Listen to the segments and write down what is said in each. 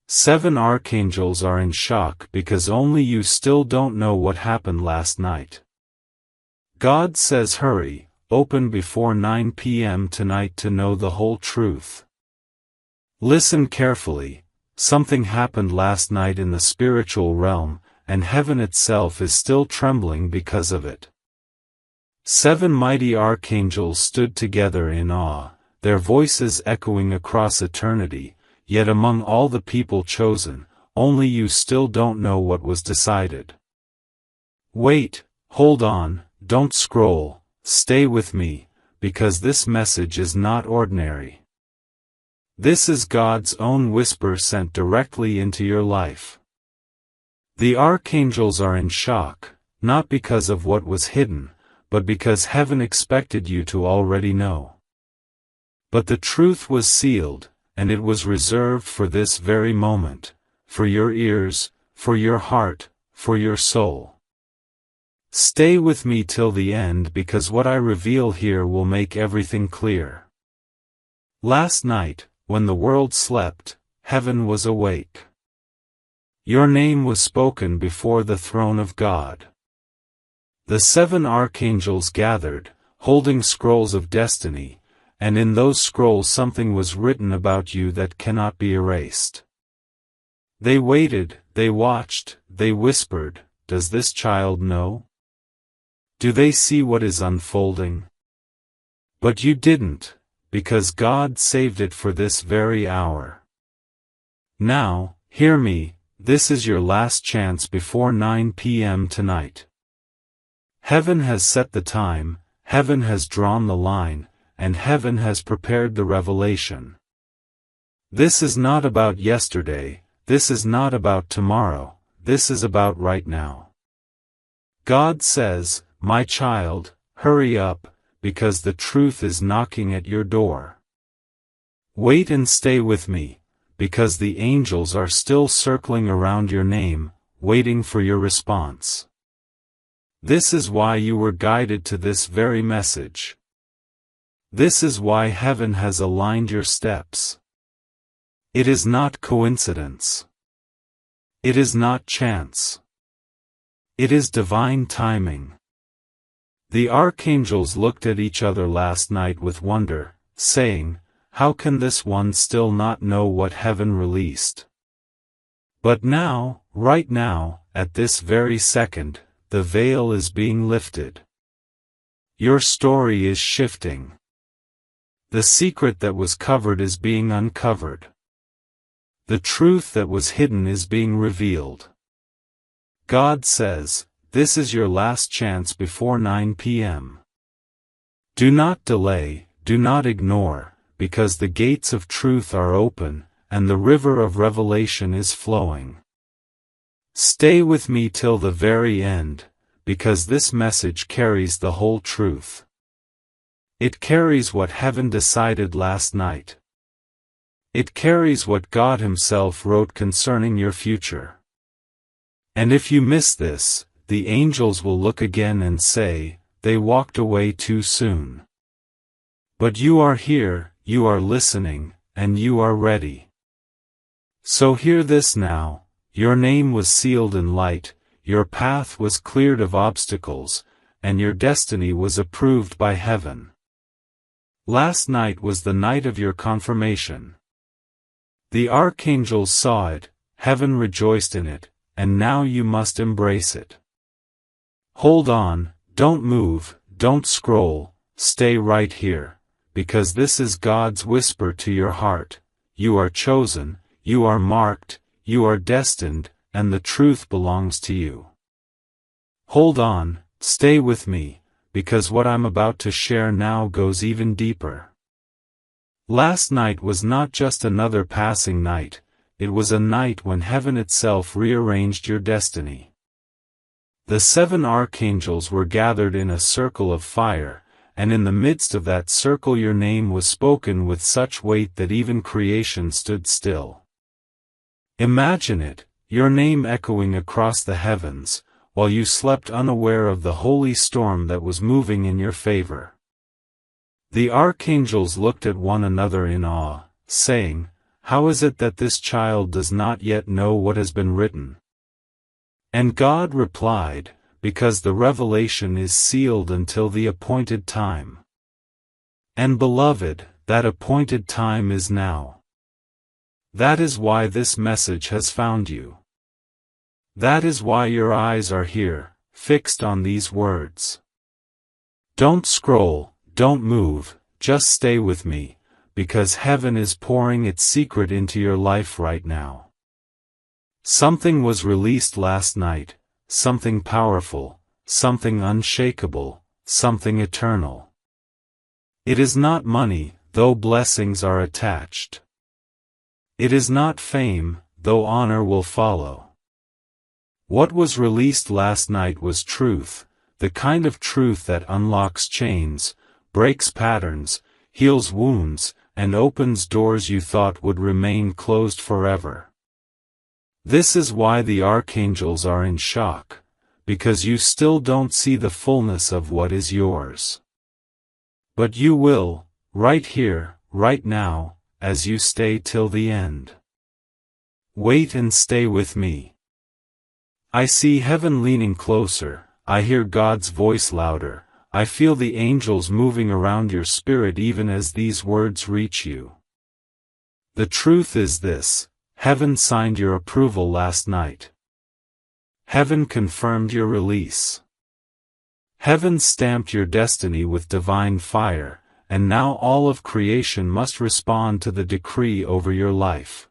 7 archangels are in shock because only you still don't know what happened last night. God says hurry, open before 9 p.m. tonight to know the whole truth. Listen carefully, something happened last night in the spiritual realm, and heaven itself is still trembling because of it. 7 mighty archangels stood together in awe, their voices echoing across eternity, yet among all the people chosen, only you still don't know what was decided. Wait, hold on, don't scroll, stay with me, because this message is not ordinary. This is God's own whisper sent directly into your life. The archangels are in shock, not because of what was hidden, but because heaven expected you to already know. But the truth was sealed, and it was reserved for this very moment, for your ears, for your heart, for your soul. Stay with me till the end because what I reveal here will make everything clear. Last night, when the world slept, heaven was awake. Your name was spoken before the throne of God. The 7 archangels gathered, holding scrolls of destiny, and in those scrolls something was written about you that cannot be erased. They waited, they watched, they whispered, does this child know? Do they see what is unfolding? But you didn't, because God saved it for this very hour. Now, hear me, this is your last chance before 9 p.m. tonight. Heaven has set the time, heaven has drawn the line, and heaven has prepared the revelation. This is not about yesterday, this is not about tomorrow, this is about right now. God says, my child, hurry up, because the truth is knocking at your door. Wait and stay with me, because the angels are still circling around your name, waiting for your response. This is why you were guided to this very message. This is why heaven has aligned your steps. It is not coincidence. It is not chance. It is divine timing. The archangels looked at each other last night with wonder, saying, how can this one still not know what heaven released? But now, right now, at this very second, the veil is being lifted. Your story is shifting. The secret that was covered is being uncovered. The truth that was hidden is being revealed. God says, this is your last chance before 9 p.m. Do not delay, do not ignore, because the gates of truth are open, and the river of revelation is flowing. Stay with me till the very end, because this message carries the whole truth. It carries what heaven decided last night. It carries what God Himself wrote concerning your future. And if you miss this, the angels will look again and say, they walked away too soon. But you are here, you are listening, and you are ready. So hear this now, your name was sealed in light, your path was cleared of obstacles, and your destiny was approved by heaven. Last night was the night of your confirmation. The archangels saw it, heaven rejoiced in it, and now you must embrace it. Hold on, don't move, don't scroll, stay right here, because this is God's whisper to your heart, you are chosen, you are marked, you are destined, and the truth belongs to you. Hold on, stay with me, because what I'm about to share now goes even deeper. Last night was not just another passing night, it was a night when heaven itself rearranged your destiny. The 7 archangels were gathered in a circle of fire, and in the midst of that circle your name was spoken with such weight that even creation stood still. Imagine it, your name echoing across the heavens, while you slept unaware of the holy storm that was moving in your favor. The archangels looked at one another in awe, saying, how is it that this child does not yet know what has been written? And God replied, because the revelation is sealed until the appointed time. And beloved, that appointed time is now. That is why this message has found you. That is why your eyes are here, fixed on these words. Don't scroll, don't move, just stay with me, because heaven is pouring its secret into your life right now. Something was released last night, something powerful, something unshakable, something eternal. It is not money, though blessings are attached. It is not fame, though honor will follow. What was released last night was truth, the kind of truth that unlocks chains, breaks patterns, heals wounds, and opens doors you thought would remain closed forever. This is why the archangels are in shock, because you still don't see the fullness of what is yours. But you will, right here, right now, as you stay till the end. Wait and stay with me. I see heaven leaning closer, I hear God's voice louder, I feel the angels moving around your spirit even as these words reach you. The truth is this, heaven signed your approval last night. Heaven confirmed your release. Heaven stamped your destiny with divine fire, and now all of creation must respond to the decree over your life.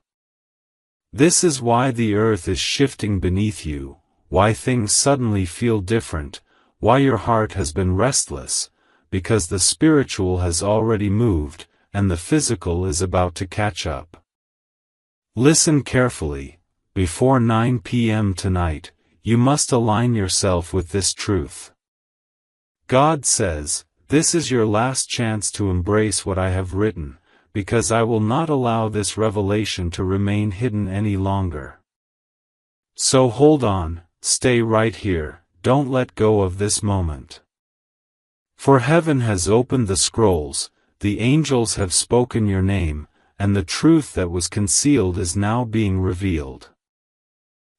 This is why the earth is shifting beneath you, why things suddenly feel different, why your heart has been restless, because the spiritual has already moved, and the physical is about to catch up. Listen carefully, before 9 p.m. tonight, you must align yourself with this truth. God says, this is your last chance to embrace what I have written, because I will not allow this revelation to remain hidden any longer. So hold on, stay right here, don't let go of this moment. For heaven has opened the scrolls, the angels have spoken your name, and the truth that was concealed is now being revealed.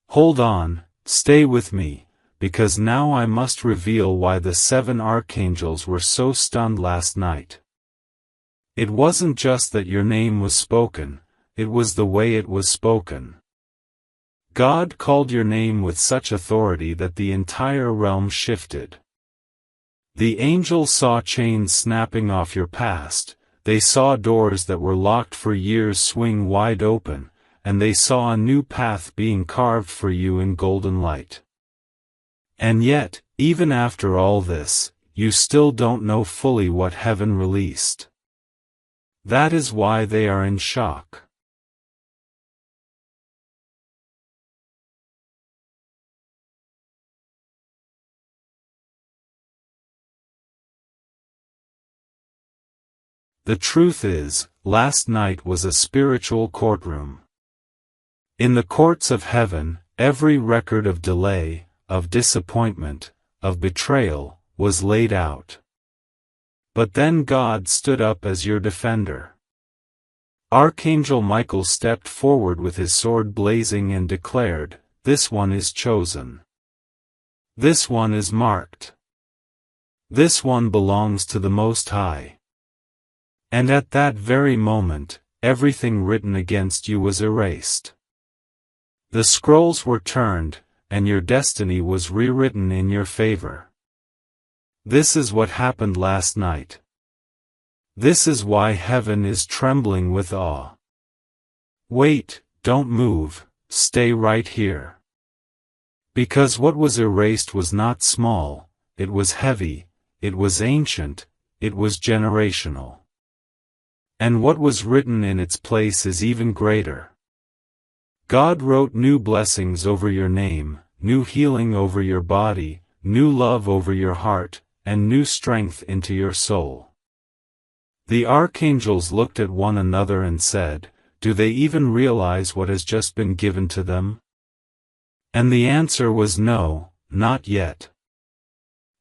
Hold on, stay with me, because now I must reveal why the 7 archangels were so stunned last night. It wasn't just that your name was spoken, it was the way it was spoken. God called your name with such authority that the entire realm shifted. The angels saw chains snapping off your past, they saw doors that were locked for years swing wide open, and they saw a new path being carved for you in golden light. And yet, even after all this, you still don't know fully what heaven released. That is why they are in shock. The truth is, last night was a spiritual courtroom. In the courts of heaven, every record of delay, of disappointment, of betrayal, was laid out. But then God stood up as your defender. Archangel Michael stepped forward with his sword blazing and declared, "This one is chosen. This one is marked. This one belongs to the Most High." And at that very moment, everything written against you was erased. The scrolls were turned, and your destiny was rewritten in your favor. This is what happened last night. This is why heaven is trembling with awe. Wait, don't move, stay right here. Because what was erased was not small, it was heavy, it was ancient, it was generational. And what was written in its place is even greater. God wrote new blessings over your name, new healing over your body, new love over your heart, and new strength into your soul. The archangels looked at one another and said, "Do they even realize what has just been given to them?" And the answer was no, not yet.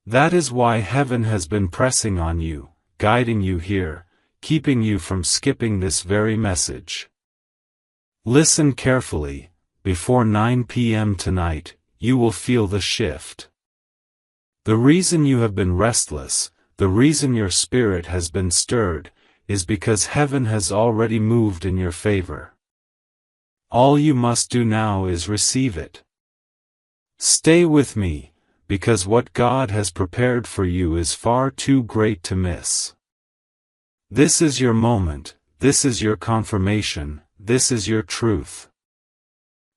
That is why heaven has been pressing on you, guiding you here, keeping you from skipping this very message. Listen carefully. Before 9 p.m. tonight, you will feel the shift. The reason you have been restless, the reason your spirit has been stirred, is because heaven has already moved in your favor. All you must do now is receive it. Stay with me, because what God has prepared for you is far too great to miss. This is your moment, this is your confirmation, this is your truth.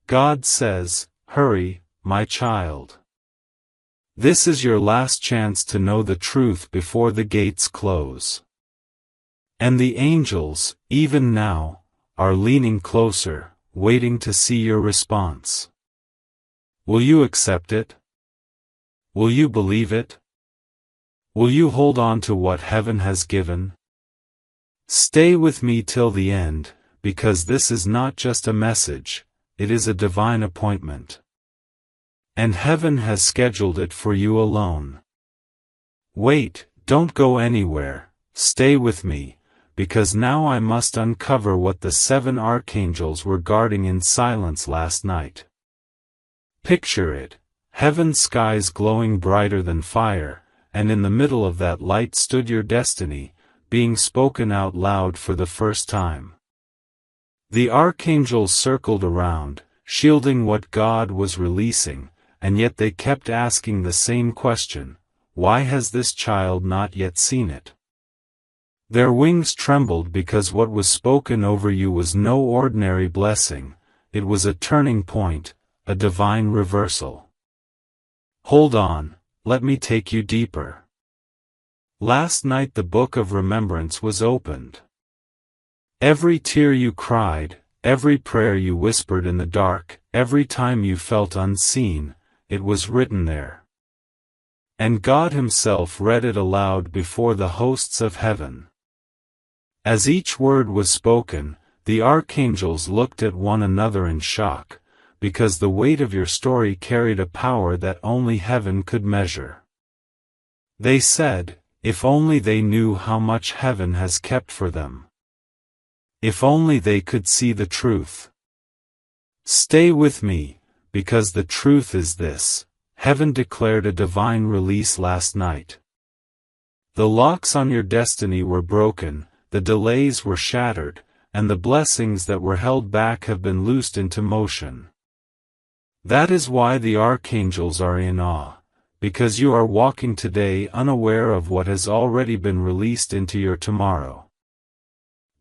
God says, hurry, my child. This is your last chance to know the truth before the gates close. And the angels, even now, are leaning closer, waiting to see your response. Will you accept it? Will you believe it? Will you hold on to what heaven has given? Stay with me till the end, because this is not just a message, it is a divine appointment. And heaven has scheduled it for you alone. Wait, don't go anywhere, stay with me, because now I must uncover what the 7 archangels were guarding in silence last night. Picture it, heaven's skies glowing brighter than fire, and in the middle of that light stood your destiny, being spoken out loud for the first time. The archangels circled around, shielding what God was releasing, and yet they kept asking the same question, why has this child not yet seen it? Their wings trembled because what was spoken over you was no ordinary blessing, it was a turning point, a divine reversal. Hold on, let me take you deeper. Last night the book of remembrance was opened. Every tear you cried, every prayer you whispered in the dark, every time you felt unseen, it was written there. And God Himself read it aloud before the hosts of heaven. As each word was spoken, the archangels looked at one another in shock, because the weight of your story carried a power that only heaven could measure. They said, if only they knew how much heaven has kept for them. If only they could see the truth. Stay with me, because the truth is this, heaven declared a divine release last night. The locks on your destiny were broken, the delays were shattered, and the blessings that were held back have been loosed into motion. That is why the archangels are in awe, because you are walking today unaware of what has already been released into your tomorrow.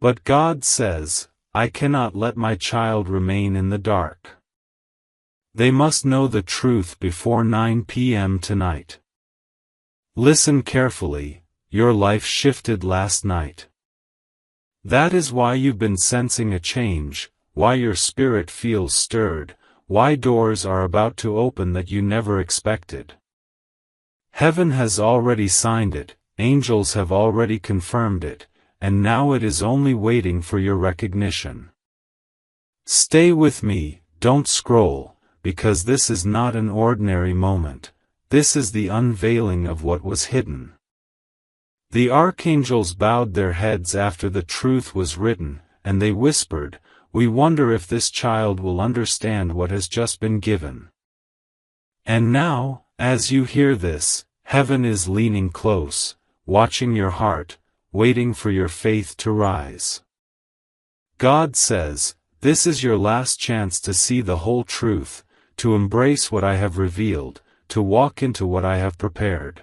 But God says, I cannot let my child remain in the dark. They must know the truth before 9 p.m. tonight. Listen carefully, your life shifted last night. That is why you've been sensing a change, why your spirit feels stirred, why doors are about to open that you never expected. Heaven has already signed it, angels have already confirmed it, and now it is only waiting for your recognition. Stay with me, don't scroll, because this is not an ordinary moment, this is the unveiling of what was hidden. The archangels bowed their heads after the truth was written, and they whispered, we wonder if this child will understand what has just been given. And now, as you hear this, heaven is leaning close, watching your heart, waiting for your faith to rise. God says, this is your last chance to see the whole truth, to embrace what I have revealed, to walk into what I have prepared.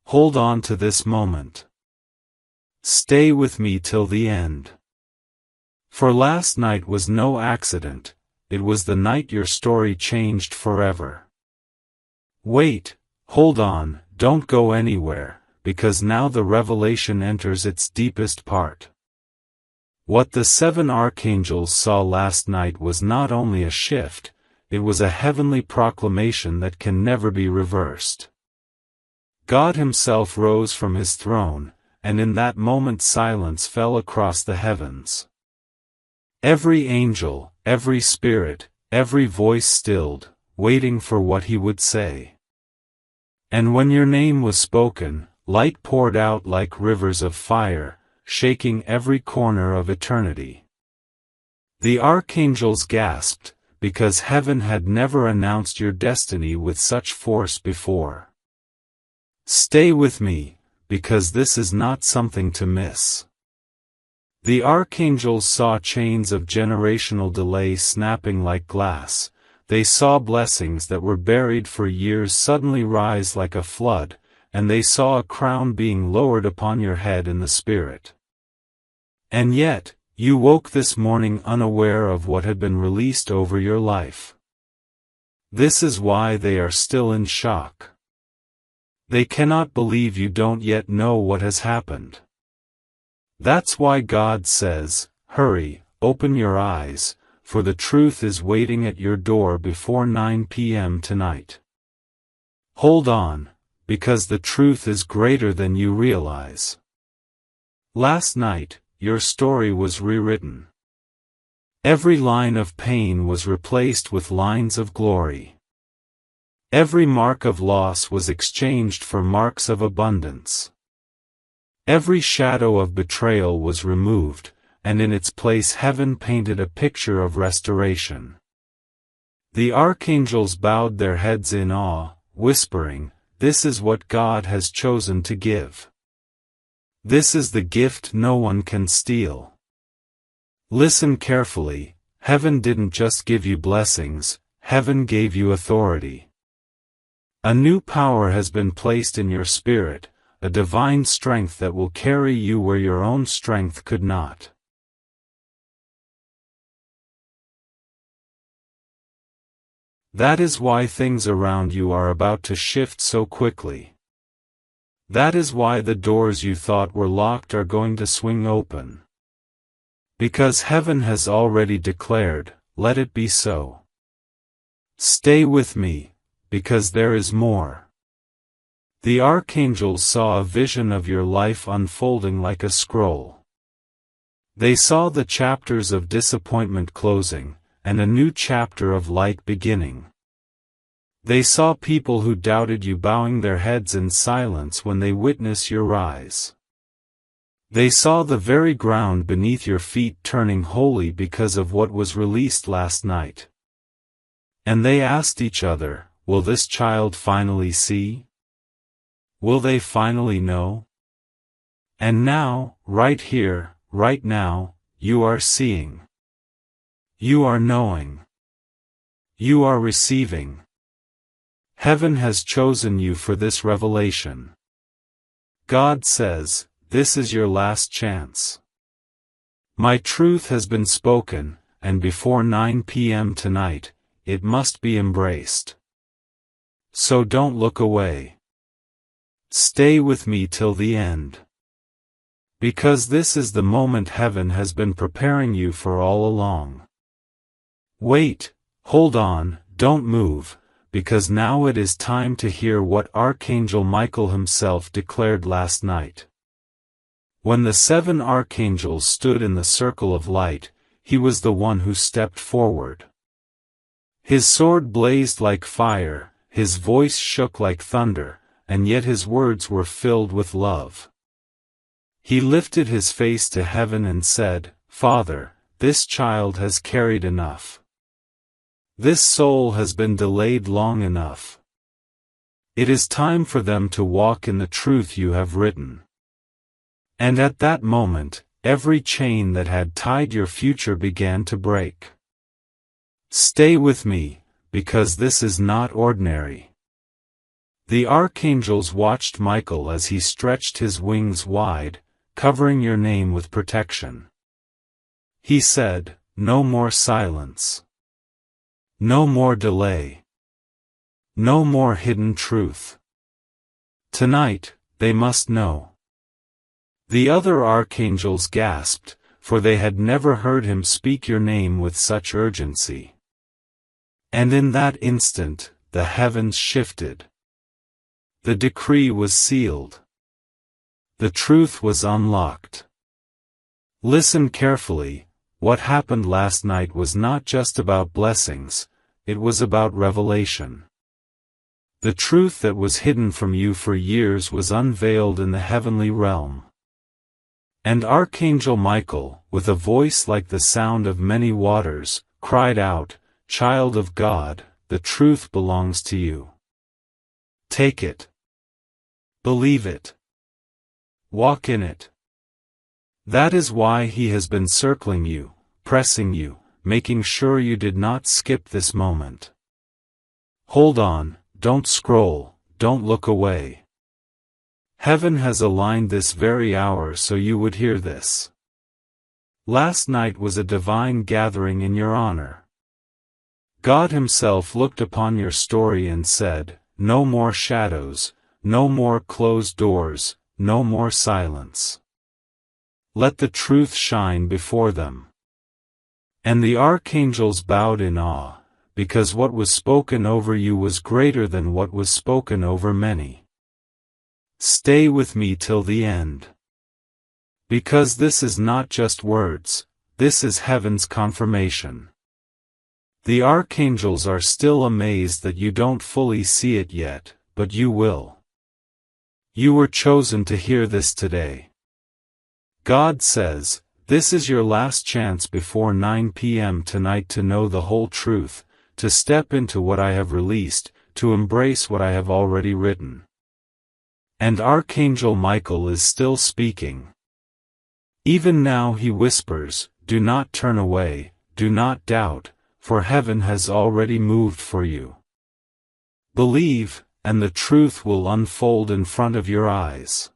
Hold on to this moment. Stay with me till the end. For last night was no accident, it was the night your story changed forever. Wait, hold on, don't go anywhere, because now the revelation enters its deepest part. What the 7 archangels saw last night was not only a shift, it was a heavenly proclamation that can never be reversed. God Himself rose from His throne, and in that moment silence fell across the heavens. Every angel, every spirit, every voice stilled, waiting for what He would say. And when your name was spoken, light poured out like rivers of fire, shaking every corner of eternity. The archangels gasped, because heaven had never announced your destiny with such force before. Stay with me, because this is not something to miss. The archangels saw chains of generational delay snapping like glass. They saw blessings that were buried for years suddenly rise like a flood, and they saw a crown being lowered upon your head in the spirit. And yet, you woke this morning unaware of what had been released over your life. This is why they are still in shock. They cannot believe you don't yet know what has happened. That's why God says, hurry, open your eyes, for the truth is waiting at your door before 9 p.m. tonight. Hold on, because the truth is greater than you realize. Last night, your story was rewritten. Every line of pain was replaced with lines of glory. Every mark of loss was exchanged for marks of abundance. Every shadow of betrayal was removed, and in its place heaven painted a picture of restoration. The archangels bowed their heads in awe, whispering, "This is what God has chosen to give. This is the gift no one can steal." Listen carefully, heaven didn't just give you blessings, heaven gave you authority. A new power has been placed in your spirit, a divine strength that will carry you where your own strength could not. That is why things around you are about to shift so quickly. That is why the doors you thought were locked are going to swing open. Because heaven has already declared, "Let it be so." Stay with me, because there is more. The archangels saw a vision of your life unfolding like a scroll. They saw the chapters of disappointment closing, and a new chapter of light beginning. They saw people who doubted you bowing their heads in silence when they witnessed your rise. They saw the very ground beneath your feet turning holy because of what was released last night. And they asked each other, will this child finally see? Will they finally know? And now, right here, right now, you are seeing. You are knowing. You are receiving. Heaven has chosen you for this revelation. God says, this is your last chance. My truth has been spoken, and before 9 p.m. tonight, it must be embraced. So don't look away. Stay with me till the end. Because this is the moment heaven has been preparing you for all along. Wait, hold on, don't move, because now it is time to hear what Archangel Michael himself declared last night. When the 7 archangels stood in the circle of light, he was the one who stepped forward. His sword blazed like fire, his voice shook like thunder, and yet his words were filled with love. He lifted his face to heaven and said, "Father, this child has carried enough. This soul has been delayed long enough. It is time for them to walk in the truth you have written." And at that moment, every chain that had tied your future began to break. Stay with me, because this is not ordinary. The archangels watched Michael as he stretched his wings wide, covering your name with protection. He said, "No more silence. No more delay. No more hidden truth. Tonight, they must know." The other archangels gasped, for they had never heard him speak your name with such urgency. And in that instant, the heavens shifted. The decree was sealed. The truth was unlocked. Listen carefully, what happened last night was not just about blessings, it was about revelation. The truth that was hidden from you for years was unveiled in the heavenly realm. And Archangel Michael, with a voice like the sound of many waters, cried out, "Child of God, the truth belongs to you. Take it. Believe it. Walk in it." That is why he has been circling you, pressing you, making sure you did not skip this moment. Hold on, don't scroll, don't look away. Heaven has aligned this very hour so you would hear this. Last night was a divine gathering in your honor. God Himself looked upon your story and said, "No more shadows, no more closed doors, no more silence. Let the truth shine before them." And the archangels bowed in awe, because what was spoken over you was greater than what was spoken over many. Stay with me till the end. Because this is not just words, this is heaven's confirmation. The archangels are still amazed that you don't fully see it yet, but you will. You were chosen to hear this today. God says, this is your last chance before 9 p.m. tonight to know the whole truth, to step into what I have released, to embrace what I have already written. And Archangel Michael is still speaking. Even now he whispers, "Do not turn away, do not doubt, for heaven has already moved for you. Believe, and the truth will unfold in front of your eyes.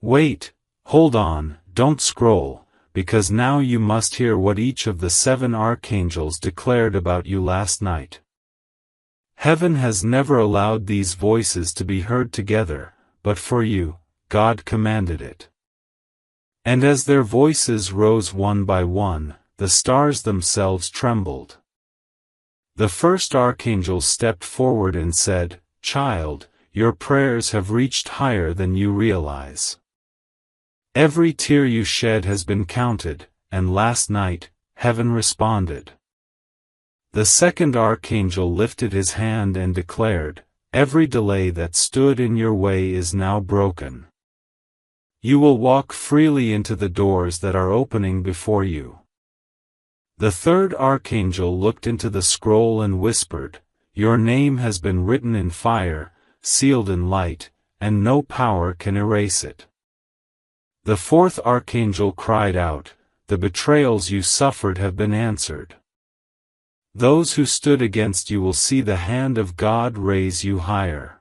Wait, hold on, don't scroll, because now you must hear what each of the 7 archangels declared about you last night. Heaven has never allowed these voices to be heard together, but for you, God commanded it." And as their voices rose one by one, the stars themselves trembled. The first archangel stepped forward and said, "Child, your prayers have reached higher than you realize. Every tear you shed has been counted, and last night, heaven responded." The second archangel lifted his hand and declared, "Every delay that stood in your way is now broken. You will walk freely into the doors that are opening before you." The third archangel looked into the scroll and whispered, "Your name has been written in fire, sealed in light, and no power can erase it." The fourth archangel cried out, "The betrayals you suffered have been answered. Those who stood against you will see the hand of God raise you higher."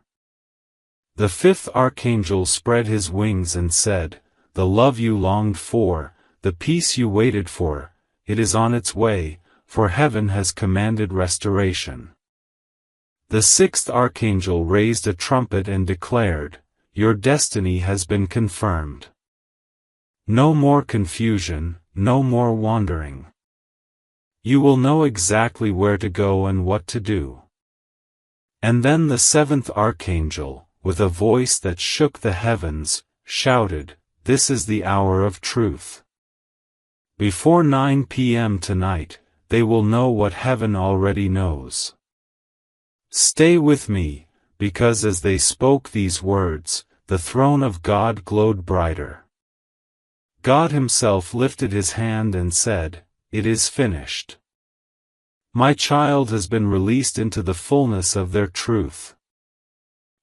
The fifth archangel spread his wings and said, "The love you longed for, the peace you waited for, it is on its way, for heaven has commanded restoration." The sixth archangel raised a trumpet and declared, "Your destiny has been confirmed. No more confusion, no more wandering. You will know exactly where to go and what to do." And then the seventh archangel, with a voice that shook the heavens, shouted, "This is the hour of truth. Before 9 p.m. tonight, they will know what heaven already knows. Stay with me, because as they spoke these words, the throne of God glowed brighter. God Himself lifted His hand and said, "It is finished. My child has been released into the fullness of their truth."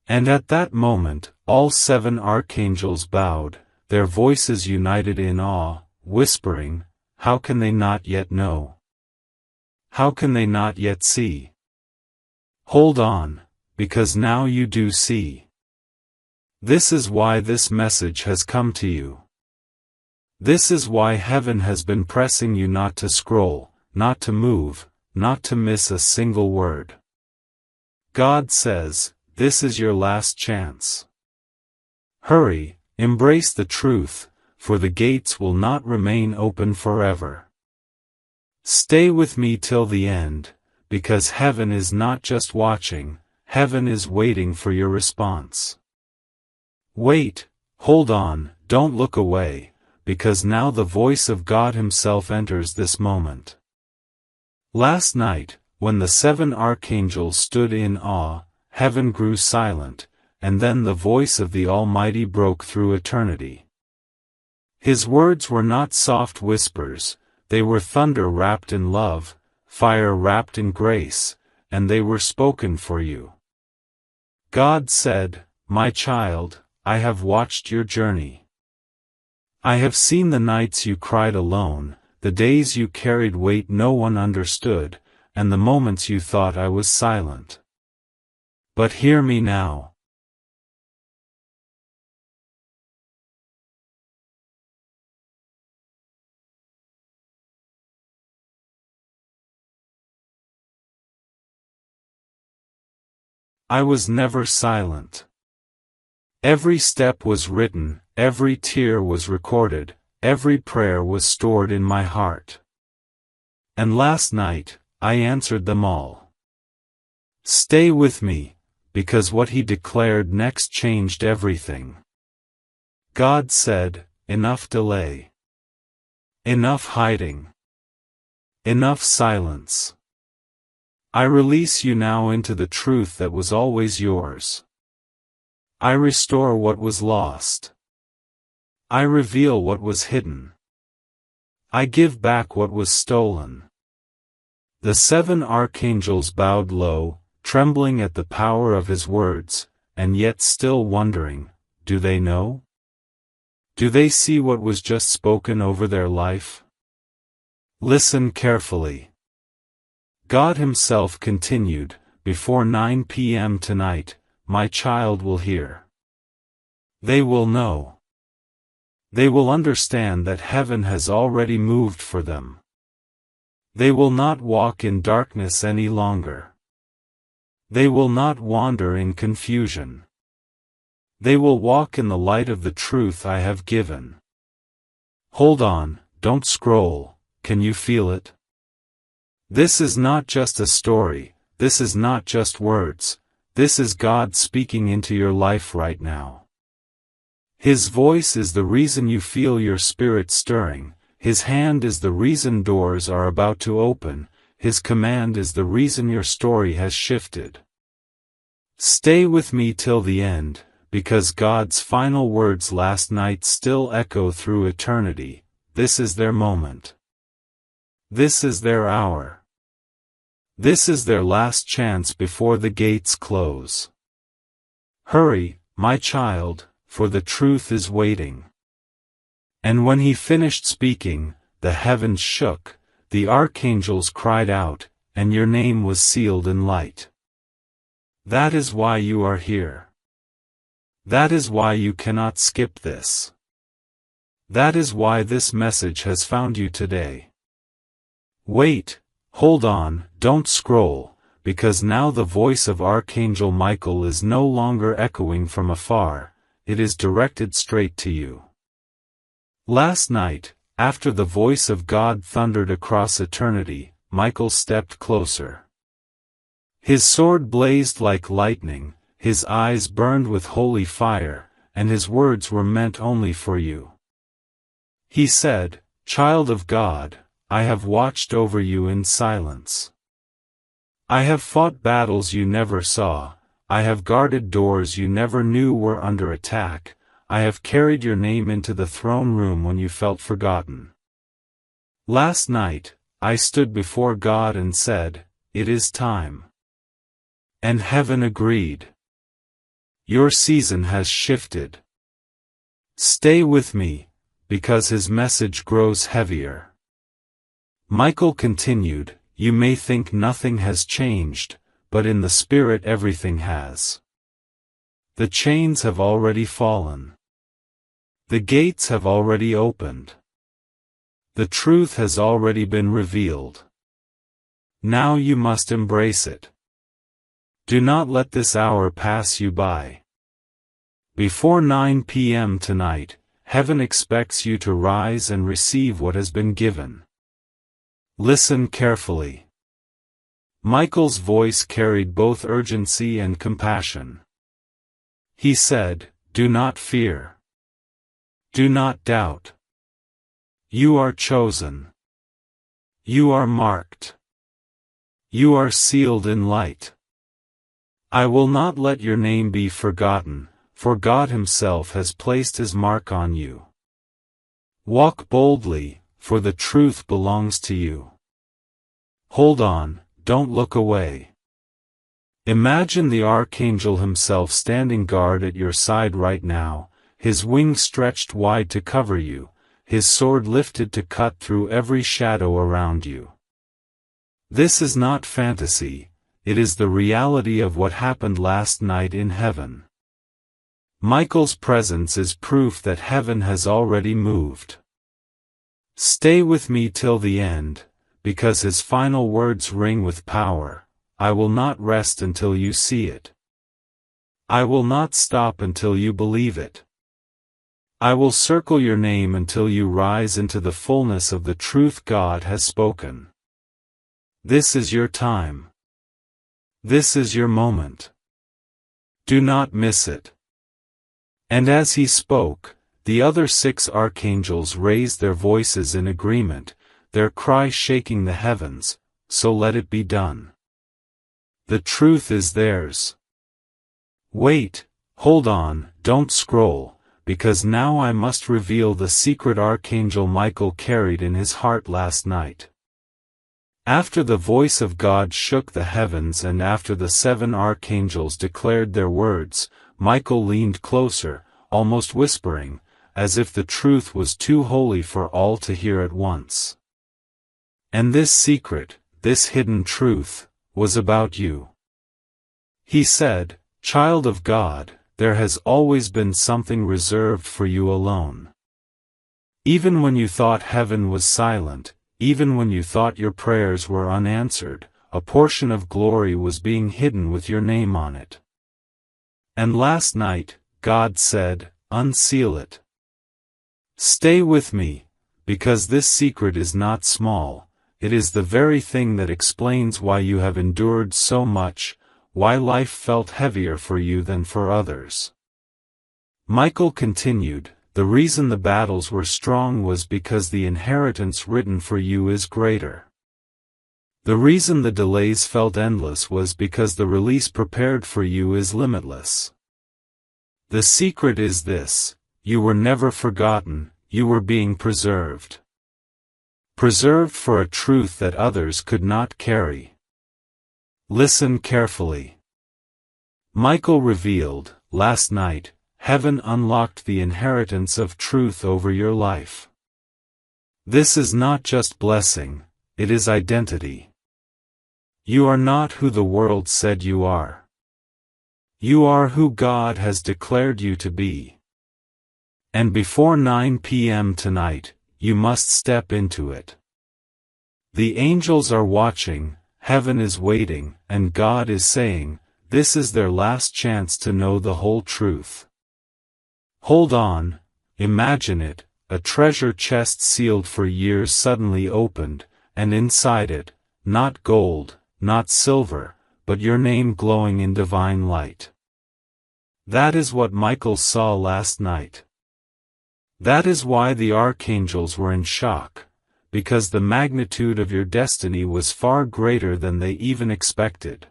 And at that moment, all 7 archangels bowed, their voices united in awe, whispering, "How can they not yet know? How can they not yet see? Hold on, because now you do see. This is why this message has come to you. This is why heaven has been pressing you not to scroll, not to move, not to miss a single word. God says, this is your last chance. Hurry, embrace the truth, for the gates will not remain open forever. Stay with me till the end, because heaven is not just watching, heaven is waiting for your response. Wait, hold on, don't look away, because now the voice of God Himself enters this moment. Last night, when the 7 archangels stood in awe, heaven grew silent, and then the voice of the Almighty broke through eternity. His words were not soft whispers, they were thunder wrapped in love, fire wrapped in grace, and they were spoken for you. God said, "My child, I have watched your journey. I have seen the nights you cried alone, the days you carried weight no one understood, and the moments you thought I was silent. But hear me now. I was never silent. Every step was written, every tear was recorded, every prayer was stored in my heart. And last night, I answered them all. Stay with me, because what he declared next changed everything. God said, enough delay. Enough hiding. Enough silence. I release you now into the truth that was always yours. I restore what was lost. I reveal what was hidden. I give back what was stolen. The 7 archangels bowed low, trembling at the power of his words, and yet still wondering, do they know? Do they see what was just spoken over their life? Listen carefully. God himself continued, before 9 p.m. tonight, my child will hear. They will know. They will understand that heaven has already moved for them. They will not walk in darkness any longer. They will not wander in confusion. They will walk in the light of the truth I have given. Hold on, don't scroll, can you feel it? This is not just a story, this is not just words, this is God speaking into your life right now. His voice is the reason you feel your spirit stirring, his hand is the reason doors are about to open, his command is the reason your story has shifted. Stay with me till the end, because God's final words last night still echo through eternity. This is their moment. This is their hour. This is their last chance before the gates close. Hurry, my child, for the truth is waiting. And when he finished speaking, the heavens shook, the archangels cried out, and your name was sealed in light. That is why you are here. That is why you cannot skip this. That is why this message has found you today. Wait, hold on, don't scroll, because now the voice of Archangel Michael is no longer echoing from afar, it is directed straight to you. Last night, after the voice of God thundered across eternity, Michael stepped closer. His sword blazed like lightning, his eyes burned with holy fire, and his words were meant only for you. He said, "Child of God, I have watched over you in silence. I have fought battles you never saw, I have guarded doors you never knew were under attack, I have carried your name into the throne room when you felt forgotten. Last night, I stood before God and said, 'It is time.' And heaven agreed. Your season has shifted. Stay with me, because his message grows heavier." Michael continued, "You may think nothing has changed, but in the spirit everything has. The chains have already fallen. The gates have already opened. The truth has already been revealed. Now you must embrace it. Do not let this hour pass you by. Before 9 p.m. tonight, heaven expects you to rise and receive what has been given. Listen carefully." Michael's voice carried both urgency and compassion. He said, "Do not fear. Do not doubt. You are chosen. You are marked. You are sealed in light. I will not let your name be forgotten, for God himself has placed his mark on you. Walk boldly, for the truth belongs to you. Hold on, don't look away. Imagine the Archangel himself standing guard at your side right now, his wings stretched wide to cover you, his sword lifted to cut through every shadow around you. This is not fantasy, it is the reality of what happened last night in heaven. Michael's presence is proof that heaven has already moved. Stay with me till the end, because his final words ring with power. I will not rest until you see it. I will not stop until you believe it. I will circle your name until you rise into the fullness of the truth God has spoken. This is your time. This is your moment. Do not miss it. And as he spoke, the other 6 archangels raised their voices in agreement, their cry shaking the heavens, so let it be done. The truth is theirs. Wait, hold on, don't scroll, because now I must reveal the secret Archangel Michael carried in his heart last night. After the voice of God shook the heavens and after the 7 archangels declared their words, Michael leaned closer, almost whispering, as if the truth was too holy for all to hear at once. And this secret, this hidden truth, was about you. He said, "Child of God, there has always been something reserved for you alone. Even when you thought heaven was silent, even when you thought your prayers were unanswered, a portion of glory was being hidden with your name on it. And last night, God said, unseal it. Stay with me, because this secret is not small. It is the very thing that explains why you have endured so much, why life felt heavier for you than for others." Michael continued, "The reason the battles were strong was because the inheritance written for you is greater. The reason the delays felt endless was because the release prepared for you is limitless. The secret is this: you were never forgotten, you were being preserved. Preserved for a truth that others could not carry. Listen carefully. Michael revealed, last night, heaven unlocked the inheritance of truth over your life. This is not just blessing, it is identity. You are not who the world said you are. You are who God has declared you to be. And before 9 p.m. tonight, you must step into it. The angels are watching, heaven is waiting, and God is saying, this is their last chance to know the whole truth. Hold on, imagine it, a treasure chest sealed for years suddenly opened, and inside it, not gold, not silver, but your name glowing in divine light. That is what Michael saw last night. That is why the archangels were in shock, because the magnitude of your destiny was far greater than they even expected.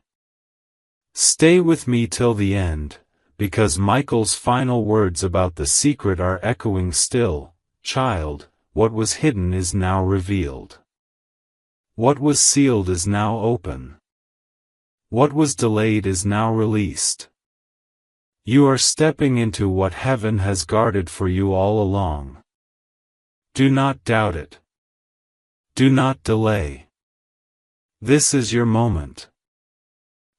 Stay with me till the end, because Michael's final words about the secret are echoing still. Child, what was hidden is now revealed. What was sealed is now open. What was delayed is now released. You are stepping into what heaven has guarded for you all along. Do not doubt it. Do not delay. This is your moment.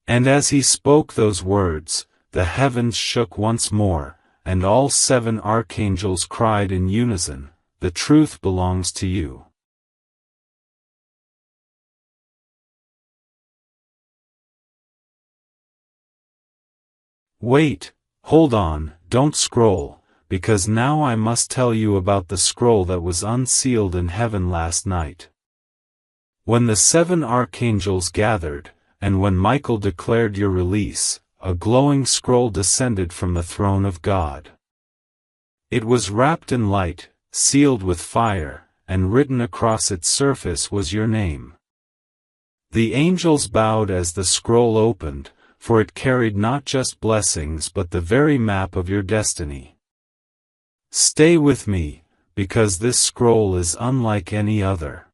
And as he spoke those words, the heavens shook once more, and all 7 archangels cried in unison, the truth belongs to you. Wait, hold on, don't scroll, because now I must tell you about the scroll that was unsealed in heaven last night. When the 7 archangels gathered, and when Michael declared your release, a glowing scroll descended from the throne of God. It was wrapped in light, sealed with fire, and written across its surface was your name. The angels bowed as the scroll opened, for it carried not just blessings but the very map of your destiny. Stay with me, because this scroll is unlike any other.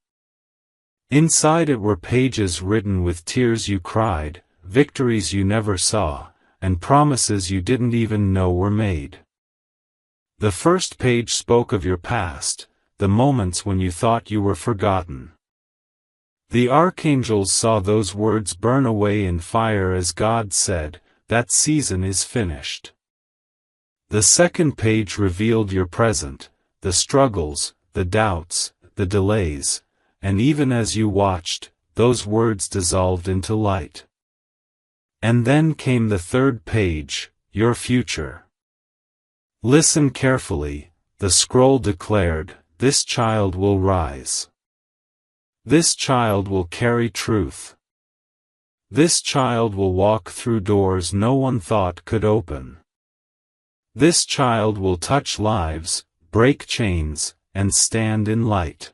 Inside it were pages written with tears you cried, victories you never saw, and promises you didn't even know were made. The first page spoke of your past, the moments when you thought you were forgotten. The archangels saw those words burn away in fire as God said, "That season is finished." The second page revealed your present, the struggles, the doubts, the delays, and even as you watched, those words dissolved into light. And then came the third page, your future. Listen carefully, the scroll declared, "This child will rise. This child will carry truth. This child will walk through doors no one thought could open. This child will touch lives, break chains, and stand in light."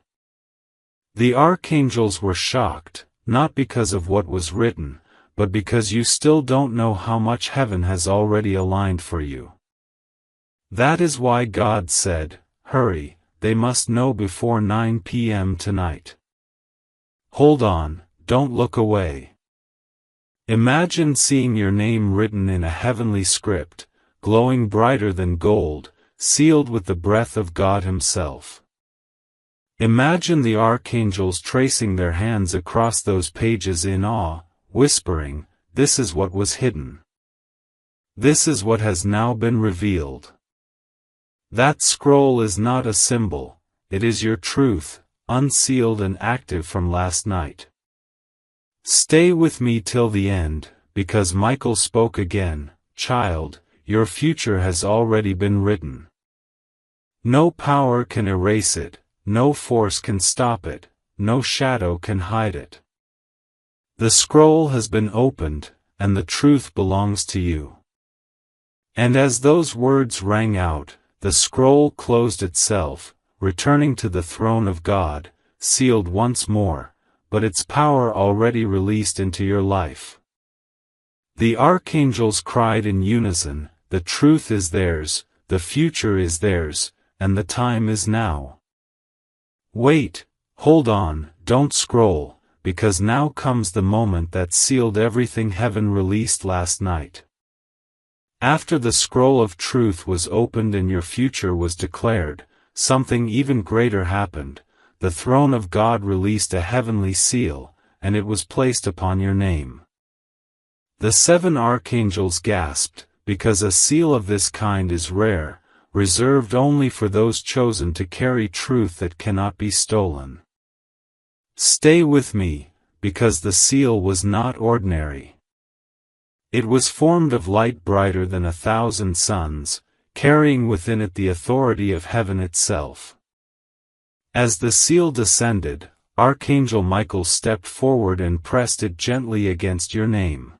The archangels were shocked, not because of what was written, but because you still don't know how much heaven has already aligned for you. That is why God said, "Hurry, they must know before 9 p.m. tonight." Hold on, don't look away. Imagine seeing your name written in a heavenly script, glowing brighter than gold, sealed with the breath of God Himself. Imagine the archangels tracing their hands across those pages in awe, whispering, "This is what was hidden. This is what has now been revealed." That scroll is not a symbol, it is your truth, unsealed and active from last night. Stay with me till the end, because Michael spoke again, "Child, your future has already been written. No power can erase it, no force can stop it, no shadow can hide it. The scroll has been opened, and the truth belongs to you." And as those words rang out, the scroll closed itself, returning to the throne of God, sealed once more, but its power already released into your life. The archangels cried in unison, "The truth is theirs, the future is theirs, and the time is now." Wait, hold on, don't scroll, because now comes the moment that sealed everything heaven released last night. After the scroll of truth was opened and your future was declared, something even greater happened. The throne of God released a heavenly seal, and it was placed upon your name. The 7 archangels gasped, because a seal of this kind is rare, reserved only for those chosen to carry truth that cannot be stolen. Stay with me, because the seal was not ordinary. It was formed of light brighter than 1,000 suns, carrying within it the authority of heaven itself. As the seal descended, Archangel Michael stepped forward and pressed it gently against your name.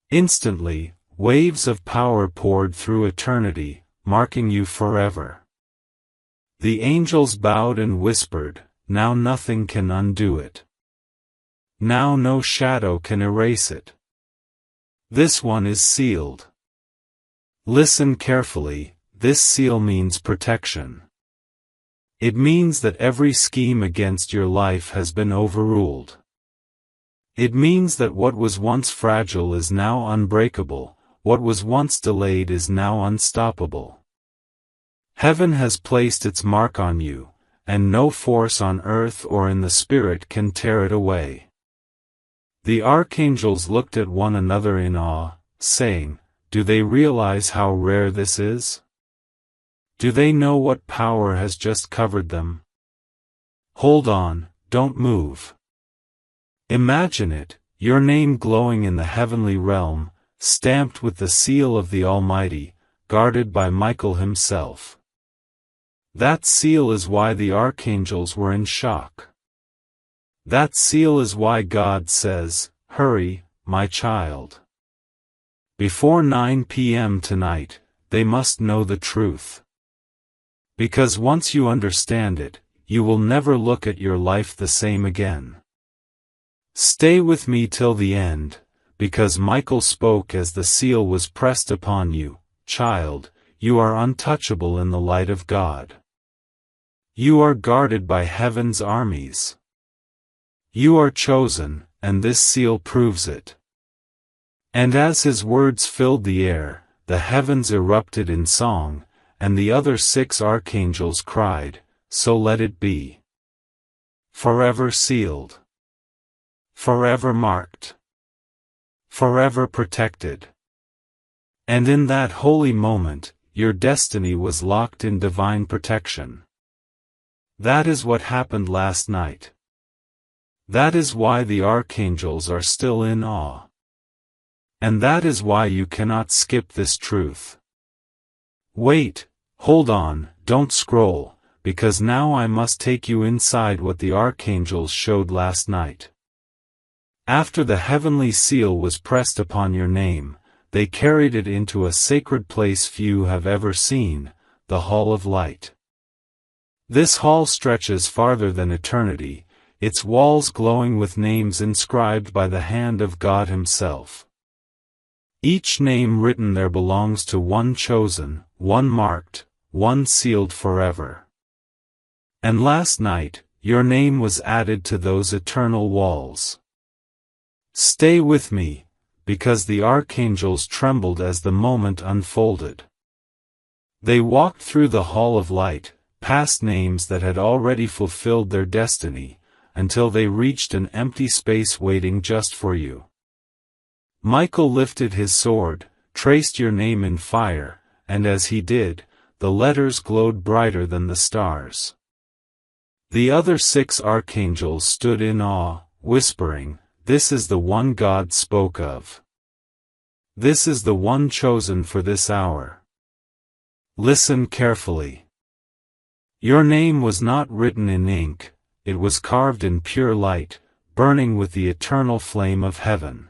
Instantly, waves of power poured through eternity, marking you forever. The angels bowed and whispered, "Now nothing can undo it. Now no shadow can erase it. This one is sealed." Listen carefully, this seal means protection. It means that every scheme against your life has been overruled. It means that what was once fragile is now unbreakable, what was once delayed is now unstoppable. Heaven has placed its mark on you, and no force on earth or in the spirit can tear it away. The archangels looked at one another in awe, saying, "Do they realize how rare this is? Do they know what power has just covered them?" Hold on, don't move. Imagine it, your name glowing in the heavenly realm, stamped with the seal of the Almighty, guarded by Michael himself. That seal is why the archangels were in shock. That seal is why God says, "Hurry, my child. Before 9 p.m. tonight, they must know the truth." Because once you understand it, you will never look at your life the same again. Stay with me till the end, because Michael spoke as the seal was pressed upon you, "Child, you are untouchable in the light of God. You are guarded by heaven's armies. You are chosen, and this seal proves it. And as his words filled the air, the heavens erupted in song, and the other 6 archangels cried, "So let it be. Forever sealed. Forever marked. Forever protected." And in that holy moment, your destiny was locked in divine protection. That is what happened last night. That is why the archangels are still in awe. And that is why you cannot skip this truth. Wait, hold on, don't scroll, because now I must take you inside what the archangels showed last night. After the heavenly seal was pressed upon your name, they carried it into a sacred place few have ever seen, the Hall of Light. This hall stretches farther than eternity, its walls glowing with names inscribed by the hand of God Himself. Each name written there belongs to one chosen, one marked, one sealed forever. And last night, your name was added to those eternal walls. Stay with me, because the archangels trembled as the moment unfolded. They walked through the Hall of Light, past names that had already fulfilled their destiny, until they reached an empty space waiting just for you. Michael lifted his sword, traced your name in fire, and as he did, the letters glowed brighter than the stars. The other 6 archangels stood in awe, whispering, "This is the one God spoke of. This is the one chosen for this hour." Listen carefully. Your name was not written in ink, it was carved in pure light, burning with the eternal flame of heaven.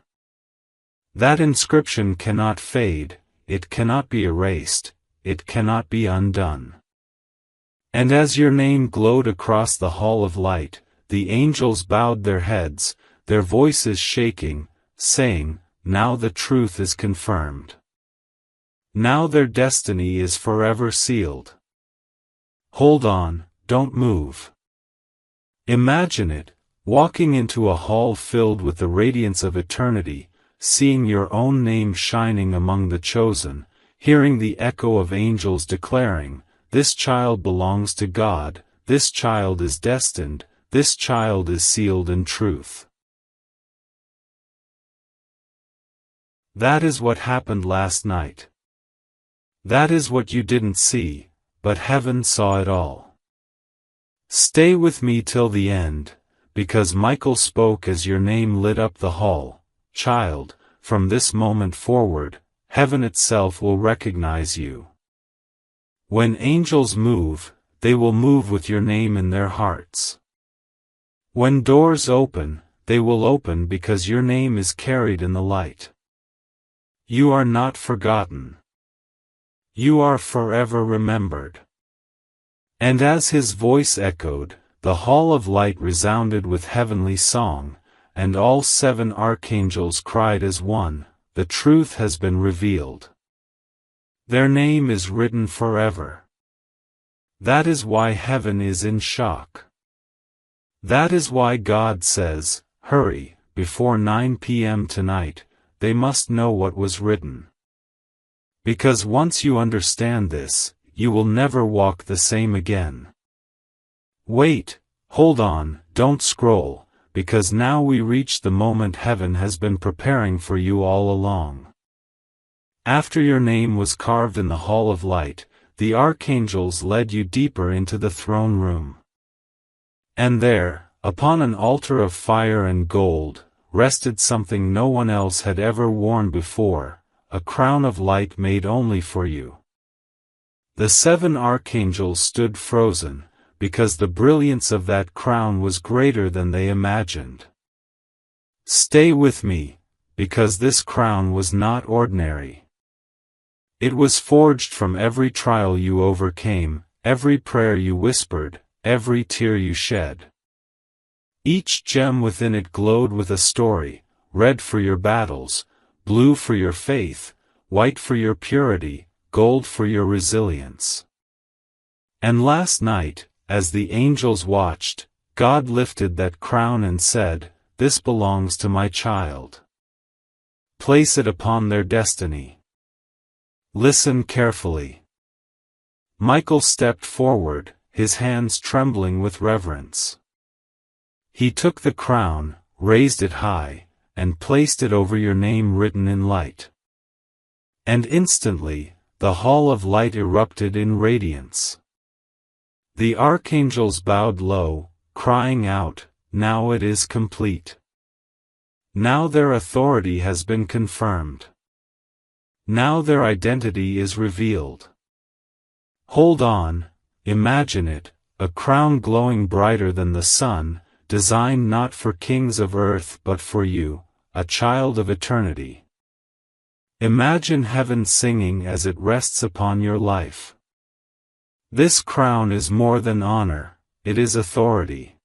That inscription cannot fade, it cannot be erased, it cannot be undone. And as your name glowed across the Hall of Light, the angels bowed their heads, their voices shaking, saying, "Now the truth is confirmed. Now their destiny is forever sealed." Hold on, don't move. Imagine it, walking into a hall filled with the radiance of eternity, seeing your own name shining among the chosen, hearing the echo of angels declaring, "This child belongs to God, this child is destined, this child is sealed in truth." That is what happened last night. That is what you didn't see, but heaven saw it all. Stay with me till the end, because Michael spoke as your name lit up the hall. Child, from this moment forward, heaven itself will recognize you. When angels move, they will move with your name in their hearts. When doors open, they will open because your name is carried in the light. You are not forgotten. You are forever remembered. And as his voice echoed, the Hall of Light resounded with heavenly song, and all 7 archangels cried as one, "The truth has been revealed. Their name is written forever." That is why heaven is in shock. That is why God says, "Hurry, before 9 p.m. tonight, they must know what was written." Because once you understand this, you will never walk the same again. Wait, hold on, don't scroll, because now we reach the moment heaven has been preparing for you all along. After your name was carved in the Hall of Light, the archangels led you deeper into the throne room. And there, upon an altar of fire and gold, rested something no one else had ever worn before, a crown of light made only for you. The 7 archangels stood frozen, because the brilliance of that crown was greater than they imagined. Stay with me, because this crown was not ordinary. It was forged from every trial you overcame, every prayer you whispered, every tear you shed. Each gem within it glowed with a story, red for your battles, blue for your faith, white for your purity, gold for your resilience. And last night, as the angels watched, God lifted that crown and said, "This belongs to my child. Place it upon their destiny." Listen carefully. Michael stepped forward, his hands trembling with reverence. He took the crown, raised it high, and placed it over your name written in light. And instantly, the hall of light erupted in radiance. The archangels bowed low, crying out, "Now it is complete. Now their authority has been confirmed. Now their identity is revealed." Hold on, imagine it, a crown glowing brighter than the sun, designed not for kings of earth but for you, a child of eternity. Imagine heaven singing as it rests upon your life. This crown is more than honor, it is authority.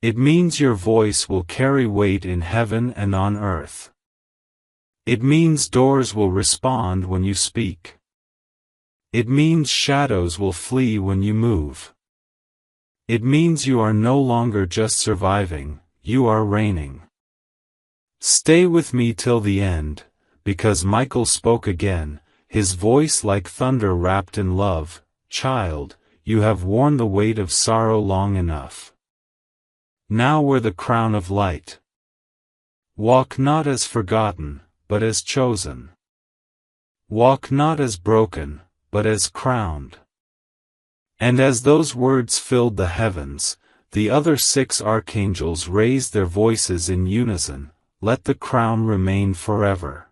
It means your voice will carry weight in heaven and on earth. It means doors will respond when you speak. It means shadows will flee when you move. It means you are no longer just surviving, you are reigning. Stay with me till the end, because Michael spoke again, his voice like thunder wrapped in love. "Child, you have worn the weight of sorrow long enough. Now wear the crown of light. Walk not as forgotten, but as chosen. Walk not as broken, but as crowned." And as those words filled the heavens, the other 6 archangels raised their voices in unison, "Let the crown remain forever.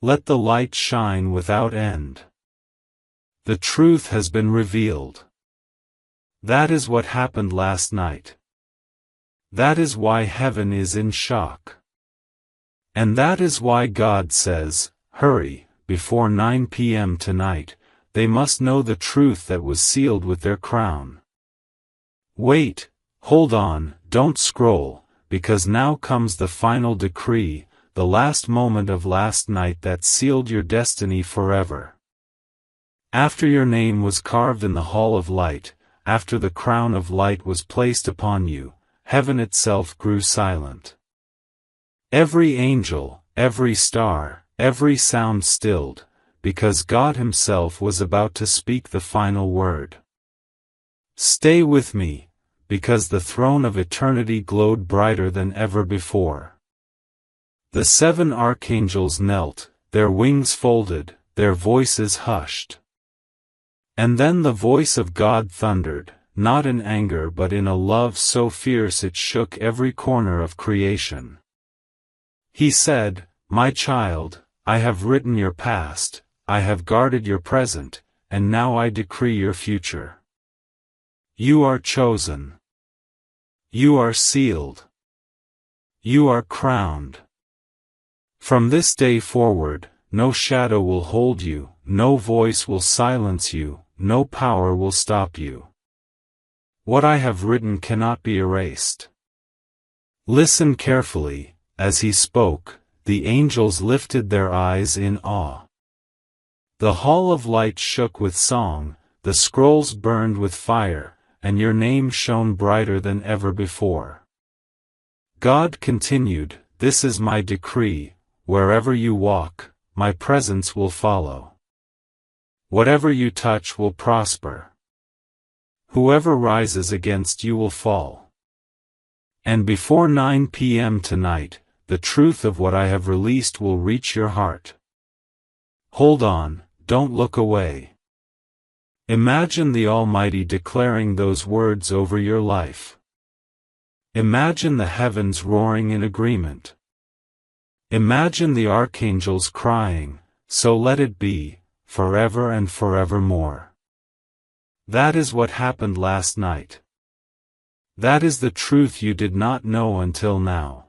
Let the light shine without end. The truth has been revealed." That is what happened last night. That is why heaven is in shock. And that is why God says, "Hurry, before 9 p.m. tonight, they must know the truth that was sealed with their crown." Wait, hold on, don't scroll, because now comes the final decree, the last moment of last night that sealed your destiny forever. After your name was carved in the hall of light, after the crown of light was placed upon you, heaven itself grew silent. Every angel, every star, every sound stilled, because God Himself was about to speak the final word. Stay with me, because the throne of eternity glowed brighter than ever before. The 7 archangels knelt, their wings folded, their voices hushed. And then the voice of God thundered, not in anger but in a love so fierce it shook every corner of creation. He said, "My child, I have written your past, I have guarded your present, and now I decree your future. You are chosen. You are sealed. You are crowned. From this day forward, no shadow will hold you, no voice will silence you, no power will stop you. What I have written cannot be erased." Listen carefully, as he spoke, the angels lifted their eyes in awe. The hall of light shook with song, the scrolls burned with fire, and your name shone brighter than ever before. God continued, "This is my decree, wherever you walk, my presence will follow. Whatever you touch will prosper. Whoever rises against you will fall. And before 9 p.m. tonight, the truth of what I have released will reach your heart. Hold on, don't look away. Imagine the Almighty declaring those words over your life. Imagine the heavens roaring in agreement. Imagine the archangels crying, "So let it be, forever and forevermore." That is what happened last night. That is the truth you did not know until now.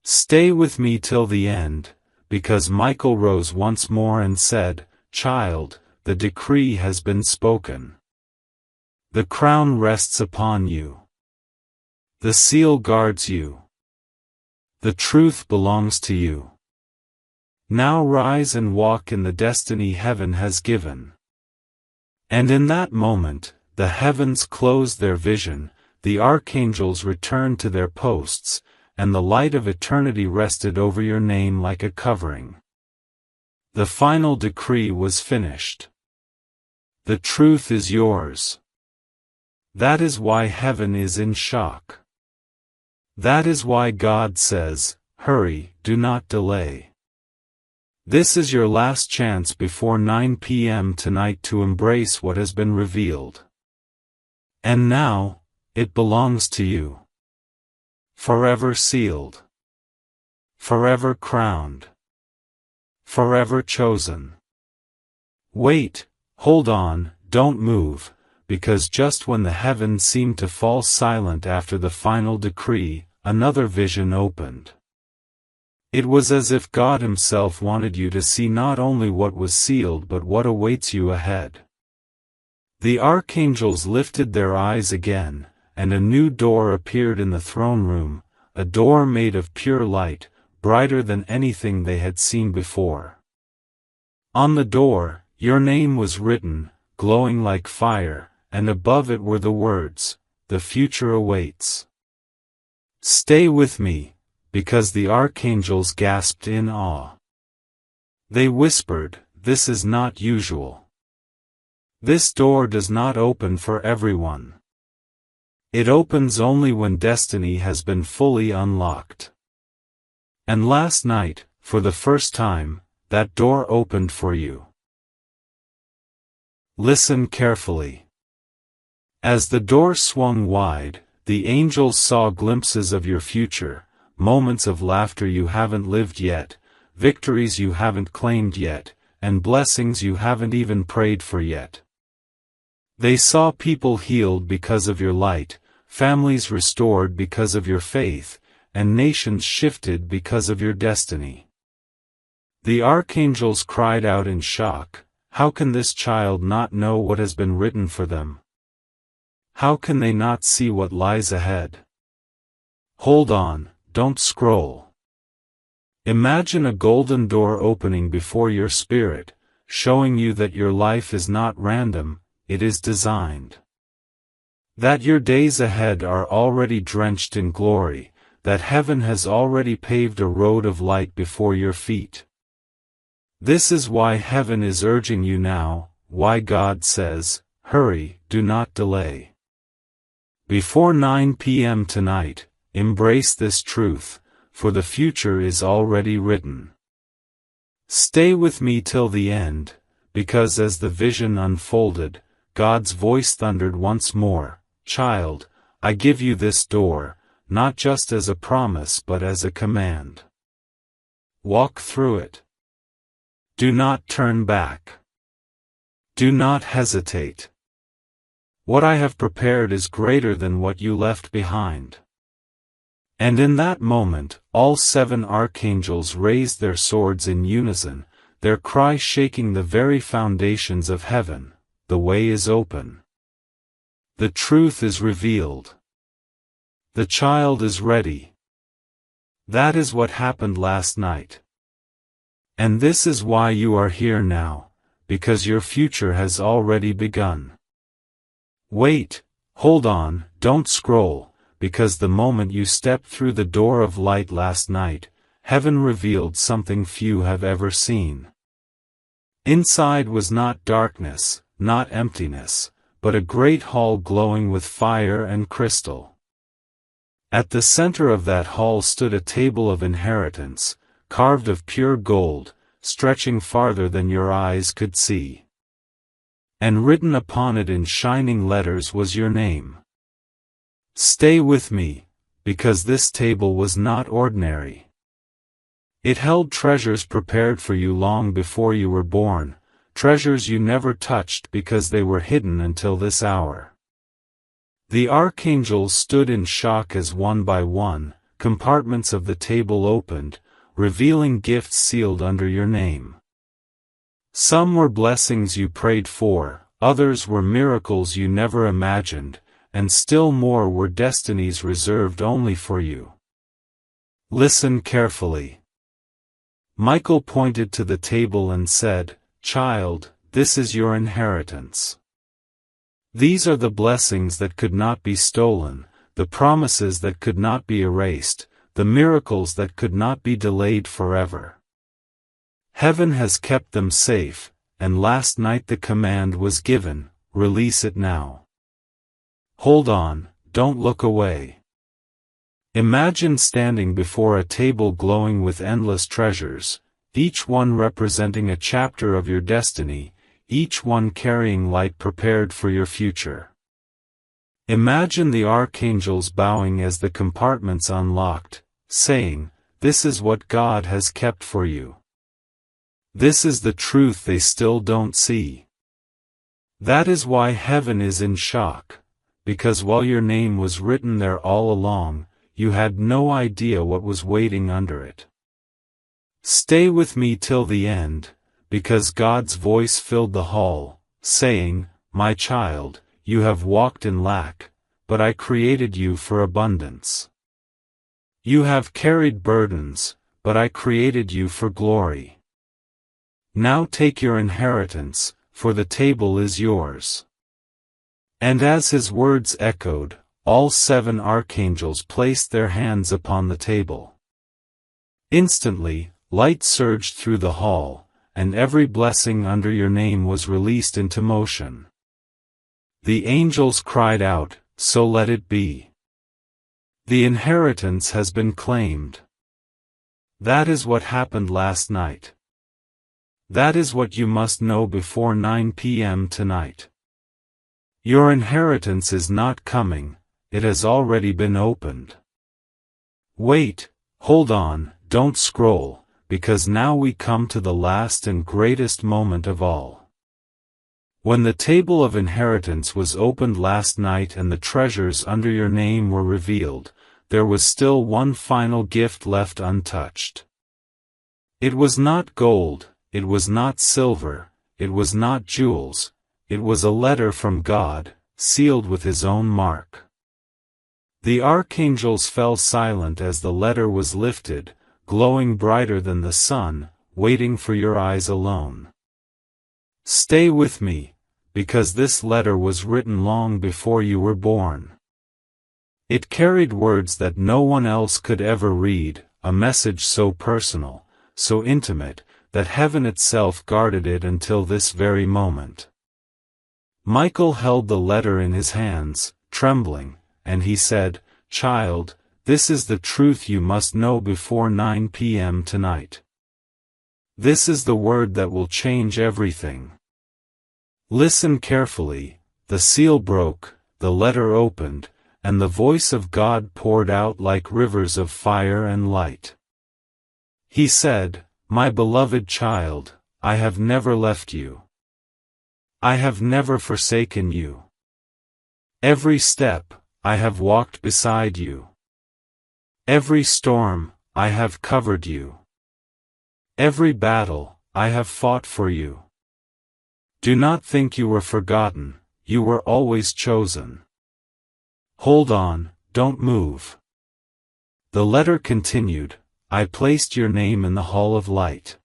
Stay with me till the end, because Michael rose once more and said, "Child, the decree has been spoken. The crown rests upon you. The seal guards you. The truth belongs to you. Now rise and walk in the destiny heaven has given." And in that moment, the heavens closed their vision, the archangels returned to their posts, and the light of eternity rested over your name like a covering. The final decree was finished. The truth is yours. That is why heaven is in shock. That is why God says, hurry, do not delay. This is your last chance before 9 p.m. tonight to embrace what has been revealed. And now, it belongs to you. Forever sealed. Forever crowned. Forever chosen. Wait, hold on, don't move, because just when the heavens seemed to fall silent after the final decree, another vision opened. It was as if God Himself wanted you to see not only what was sealed but what awaits you ahead. The archangels lifted their eyes again, and a new door appeared in the throne room, a door made of pure light, brighter than anything they had seen before. On the door, your name was written, glowing like fire, and above it were the words, "The future awaits." Stay with me, because the archangels gasped in awe. They whispered, "This is not usual. This door does not open for everyone. It opens only when destiny has been fully unlocked." And last night, for the first time, that door opened for you. Listen carefully. As the door swung wide, the angels saw glimpses of your future, moments of laughter you haven't lived yet, victories you haven't claimed yet, and blessings you haven't even prayed for yet. They saw people healed because of your light, families restored because of your faith, and nations shifted because of your destiny. The archangels cried out in shock, "How can this child not know what has been written for them? How can they not see what lies ahead?" Hold on, don't scroll. Imagine a golden door opening before your spirit, showing you that your life is not random, it is designed. That your days ahead are already drenched in glory, that heaven has already paved a road of light before your feet. This is why heaven is urging you now, why God says, hurry, do not delay. Before 9 p.m. tonight, embrace this truth, for the future is already written. Stay with me till the end, because as the vision unfolded, God's voice thundered once more, "Child, I give you this door, not just as a promise but as a command. Walk through it. Do not turn back. Do not hesitate. What I have prepared is greater than what you left behind." And in that moment, all 7 archangels raised their swords in unison, their cry shaking the very foundations of heaven. The way is open. The truth is revealed. The child is ready. That is what happened last night. And this is why you are here now, because your future has already begun. Wait, hold on, don't scroll, because the moment you stepped through the door of light last night, heaven revealed something few have ever seen. Inside was not darkness, not emptiness, but a great hall glowing with fire and crystal. At the center of that hall stood a table of inheritance, carved of pure gold, stretching farther than your eyes could see. And written upon it in shining letters was your name. Stay with me, because this table was not ordinary. It held treasures prepared for you long before you were born, treasures you never touched because they were hidden until this hour. The archangels stood in shock as one by one, compartments of the table opened, revealing gifts sealed under your name. Some were blessings you prayed for, others were miracles you never imagined, and still more were destinies reserved only for you. Listen carefully. Michael pointed to the table and said, "Child, this is your inheritance. These are the blessings that could not be stolen, the promises that could not be erased, the miracles that could not be delayed forever. Heaven has kept them safe, and last night the command was given, release it now. Hold on, don't look away. Imagine standing before a table glowing with endless treasures, each one representing a chapter of your destiny, each one carrying light prepared for your future. Imagine the archangels bowing as the compartments unlocked, saying, "This is what God has kept for you. This is the truth they still don't see." That is why heaven is in shock, because while your name was written there all along, you had no idea what was waiting under it. Stay with me till the end, because God's voice filled the hall, saying, "My child, you have walked in lack, but I created you for abundance. You have carried burdens, but I created you for glory. Now take your inheritance, for the table is yours." And as his words echoed, all 7 archangels placed their hands upon the table. Instantly, light surged through the hall, and every blessing under your name was released into motion. The angels cried out, "So let it be. The inheritance has been claimed." That is what happened last night. That is what you must know before 9 p.m. tonight. Your inheritance is not coming, it has already been opened. Wait, hold on, don't scroll, because now we come to the last and greatest moment of all. When the table of inheritance was opened last night and the treasures under your name were revealed, there was still one final gift left untouched. It was not gold, it was not silver, it was not jewels, it was a letter from God, sealed with His own mark. The archangels fell silent as the letter was lifted, glowing brighter than the sun, waiting for your eyes alone. Stay with me, because this letter was written long before you were born. It carried words that no one else could ever read, a message so personal, so intimate, that heaven itself guarded it until this very moment. Michael held the letter in his hands, trembling, and he said, "Child, this is the truth you must know before 9 p.m. tonight. This is the word that will change everything." Listen carefully, the seal broke, the letter opened, and the voice of God poured out like rivers of fire and light. He said, "My beloved child, I have never left you. I have never forsaken you. Every step, I have walked beside you. Every storm, I have covered you. Every battle, I have fought for you. Do not think you were forgotten, you were always chosen. Hold on, don't move." The letter continued, "I placed your name in the hall of light.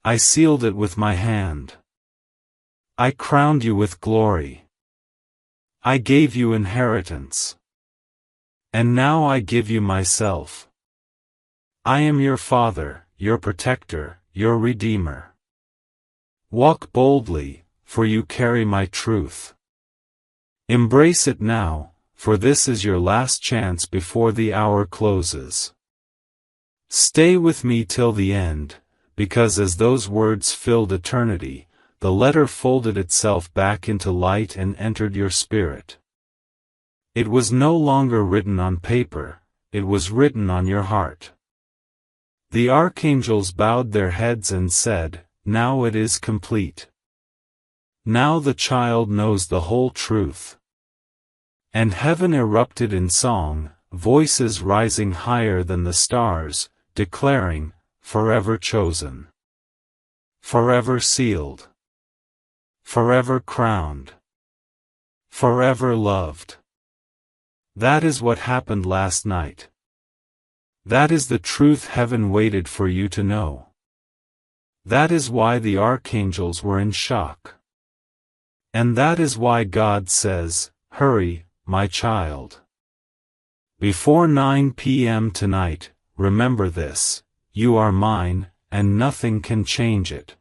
I sealed it with my hand. I crowned you with glory. I gave you inheritance. And now I give you myself. I am your Father, your protector, your Redeemer. Walk boldly, for you carry my truth. Embrace it now, for this is your last chance before the hour closes. Stay with me till the end, because as those words filled eternity, the letter folded itself back into light and entered your spirit. It was no longer written on paper, it was written on your heart. The archangels bowed their heads and said, "Now it is complete. Now the child knows the whole truth." And heaven erupted in song, voices rising higher than the stars, declaring, "Forever chosen. Forever sealed. Forever crowned. Forever loved." That is what happened last night. That is the truth heaven waited for you to know. That is why the archangels were in shock. And that is why God says, hurry, my child. Before 9 p.m. tonight, remember this: you are mine, and nothing can change it.